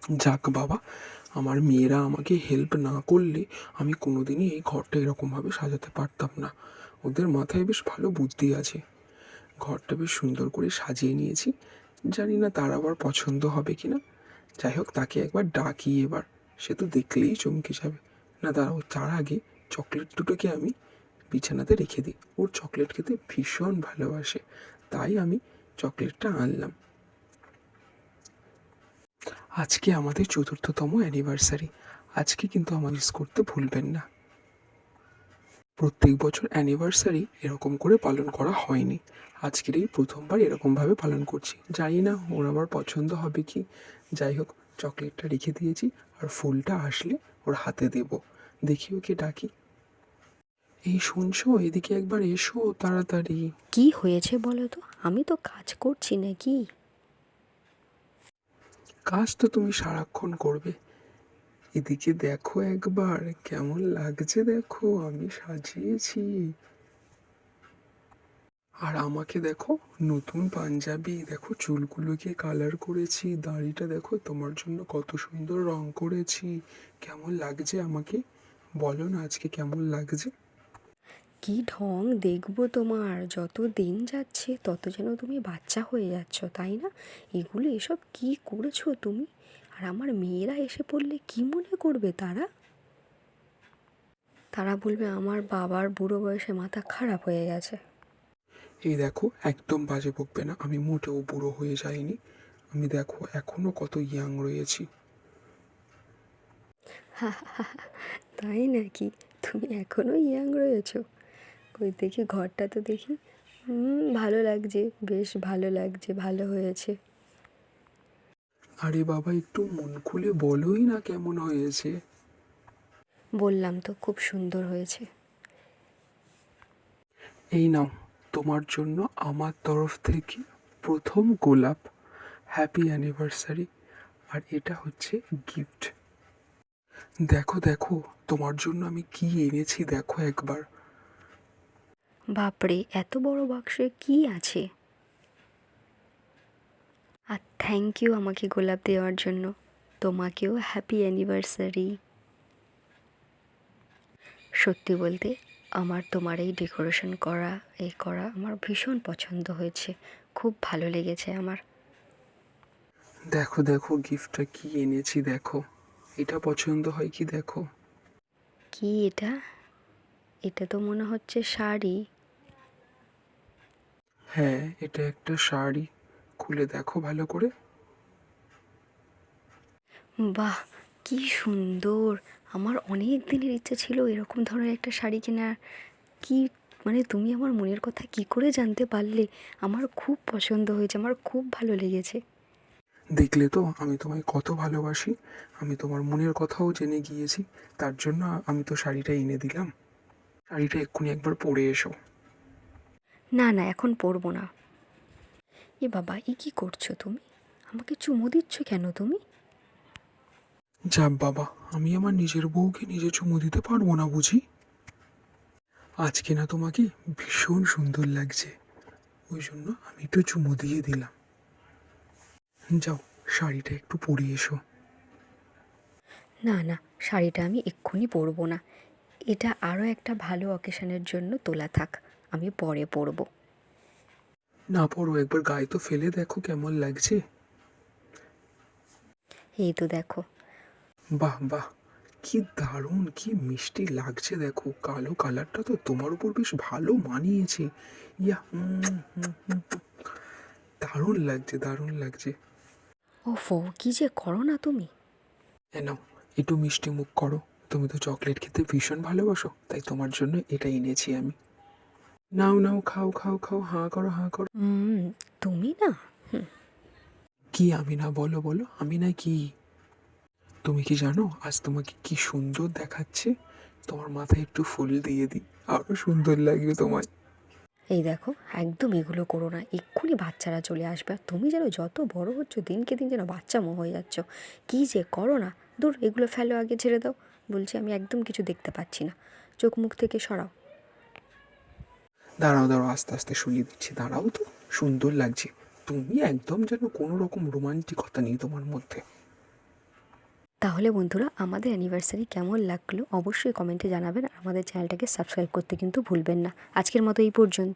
যাক বাবা, আমার মেয়েরা আমাকে হেল্প না করলে আমি কোনোদিনই এই ঘরটা এরকমভাবে সাজাতে পারতাম না। ওদের মাথায় বেশ ভালো বুদ্ধি আছে। ঘরটা বেশ সুন্দর করে সাজিয়ে নিয়েছি। জানি না তার আবার পছন্দ হবে কি না। যাই হোক, তাকে একবার ডাকি এবার। সে তো দেখলেই চমকে যাবে। না দাঁড়াও, তার আগে চকলেট দুটোকে আমি বিছানাতে রেখে দিই। ওর চকলেট খেতে ভীষণ ভালোবাসে, তাই আমি চকলেটটা আনলাম। আজকে আমাদের ৪র্থতম অ্যানিভার্সারি। আজকে কিন্তু আমার মিস করতে ভুলবেন না। প্রত্যেক বছর অ্যানিভার্সারি এরকম করে পালন করা হয়নি। আজকের এই প্রথমবার এরকমভাবে পালন করছি। জানি না ওর আমার পছন্দ হবে কি। যাই হোক, চকলেটটা রেখে দিয়েছি, আর ফুলটা আসলে ওর হাতে দেব। দেখি ওকে ডাকি। এই শুনছো, এদিকে একবার এসো তাড়াতাড়ি। কি হয়েছে বলো তো? আমি তো কাজ করছি নাকি? কাজ তো তুমি সারাক্ষণ করবে। এদিকে দেখো একবার, কেমন লাগছে দেখো, আমি সাজিয়েছি। আর আমাকে দেখো, নতুন পাঞ্জাবি, দেখো চুলগুলোকে কালার করেছি, দাড়িটা দেখো তোমার জন্য কত সুন্দর রং করেছি। কেমন লাগছে আমাকে? বলো না আজকে কেমন লাগছে? কি ঢং দেখবো তোমার! যত দিন যাচ্ছে তত যেন তুমি বাচ্চা হয়ে যাচ্ছ, তাই না? এগুলো এসব কি করেছো তুমি? আর আমার মেয়েরা এসে পড়লে কি মনে করবে তারা? তারা বলবে আমার বাবার বুড়ো বয়সে মাথা খারাপ হয়ে গেছে। এই দেখো, একদম বাজে বকবে না, আমি মোটেও বুড়ো হয়ে যাইনি। আমি দেখো এখনো কত ইয়াং রয়েছি। তাই নাকি? তুমি এখনো ইয়াং রয়েছো? কই দেখি ঘরটা তো দেখি। ভালো লাগছে, বেশ ভালো লাগছে, ভালো হয়েছে। আরে বাবা, একটু মন খুলে বলোই না কেমন হয়েছে। বললাম তো খুব সুন্দর হয়েছে। এই নাও, তোমার জন্য আমার তরফ থেকে প্রথম গোলাপ। Happy anniversary. আর এটা হচ্ছে গিফট। দেখো দেখো, তোমার জন্য আমি কি এনেছি দেখো একবার। বাপরে, এত বড় বাক্সে কি আছে? আর থ্যাংক ইউ আমাকে গোলাপ দেওয়ার জন্য। তোমাকেও হ্যাপি অ্যানিভার্সারি। সত্যি বলতে, আমার তোমার এই ডেকোরেশন করা, এই করা আমার ভীষণ পছন্দ হয়েছে। খুব ভালো লেগেছে আমার। দেখো দেখো, গিফটটা কি এনেছি দেখো। এটা পছন্দ হয় কি দেখো। কি এটা? এটা তো মনে হচ্ছে শাড়ি। হ্যাঁ, এটা একটা শাড়ি। খুলে দেখো ভালো করে। বাহ, কি সুন্দর! আমার অনেক দিনের ইচ্ছে ছিল এরকম ধরনের একটা শাড়ি কেনার। কি, মানে তুমি আমার মনের কথা কি করে জানতে পারলে? আমার খুব পছন্দ হয়েছে, আমার খুব ভালো লেগেছে। দেখলে তো আমি তোমায় কত ভালোবাসি। আমি তোমার মনের কথাও জেনে গিয়েছি। তার জন্য আমি তো শাড়িটা এনে দিলাম। শাড়িটা এক্ষুনি একবার পরে এসো। না না, এখন পরবো না। এ বাবা, এ কি করছো তুমি? আমাকে চুমু দিচ্ছ কেন তুমি? যা বাবা, আমি আমার নিজের বউকে নিজে চুমু দিতে পারবো না বুঝি? আজকে না তোমাকে ভীষণ সুন্দর লাগছে, ওই জন্য আমি একটু চুমু দিয়ে দিলাম। যাও, শাড়িটা একটু পরে এসো। না না, শাড়িটা আমি এক্ষুনি পরবো না। এটা আরও একটা ভালো অকেশনের জন্য তোলা থাক, আমি পরে পরবো। না পরো, একবার গায়ে তো ফেলে দেখো কেমন লাগছে। এই তো দেখো। বাহ বাহ, কি দারুণ, কি মিষ্টি লাগছে দেখো। কালো কালারটা তো তোমার উপর বেশ ভালো মানিয়েছে। ইয়া, দারুণ লাগছে, দারুণ লাগছে। ওফো, কি যে করো না তুমি! এ নাও, একটু মিষ্টি মুখ করো। তুমি তো চকলেট খেতে ভীষণ ভালোবাসো, তাই তোমার জন্য এটা এনেছি আমি। নাও নাও, খাও খাও খাও, হাঁ করো হাঁ করো। তুমি না। কি আমি না? বলো বলো, আমি না কি? তুমি কি জানো আজ তোমাকে কি সুন্দর দেখাচ্ছে? তোমার মাথায় একটু ফুল দিয়ে দিই, আরো সুন্দর লাগবে তোমায়। এই দেখো, একদম এগুলো করো না, এক্ষুনি বাচ্চারা চলে আসবে। আর তুমি যেন যত বড় হচ্ছ দিনকে দিন যেন বাচ্চামো হয়ে যাচ্ছ। কী যে করো না! দূর, এগুলো ফেলো, আগে ছেড়ে দাও। বলছি, আমি একদম কিছু দেখতে পাচ্ছি না। চোখ মুখ থেকে সরাও। দাঁড়াও দাঁড়াও, আস্তে আস্তে শুনিয়ে দিচ্ছি, দাঁড়াও তো। সুন্দর লাগছে। তুমি একদম যেন কোনো রকম রোমান্টিকতা নেই তোমার মধ্যে। তাহলে বন্ধুরা আমাদের অ্যানিভার্সারি কেমন লাগলো অবশ্যই কমেন্টে জানাবেন। আর আমাদের চ্যানেলটাকে সাবস্ক্রাইব করতে কিন্তু ভুলবেন না। আজকের মতো এই পর্যন্ত।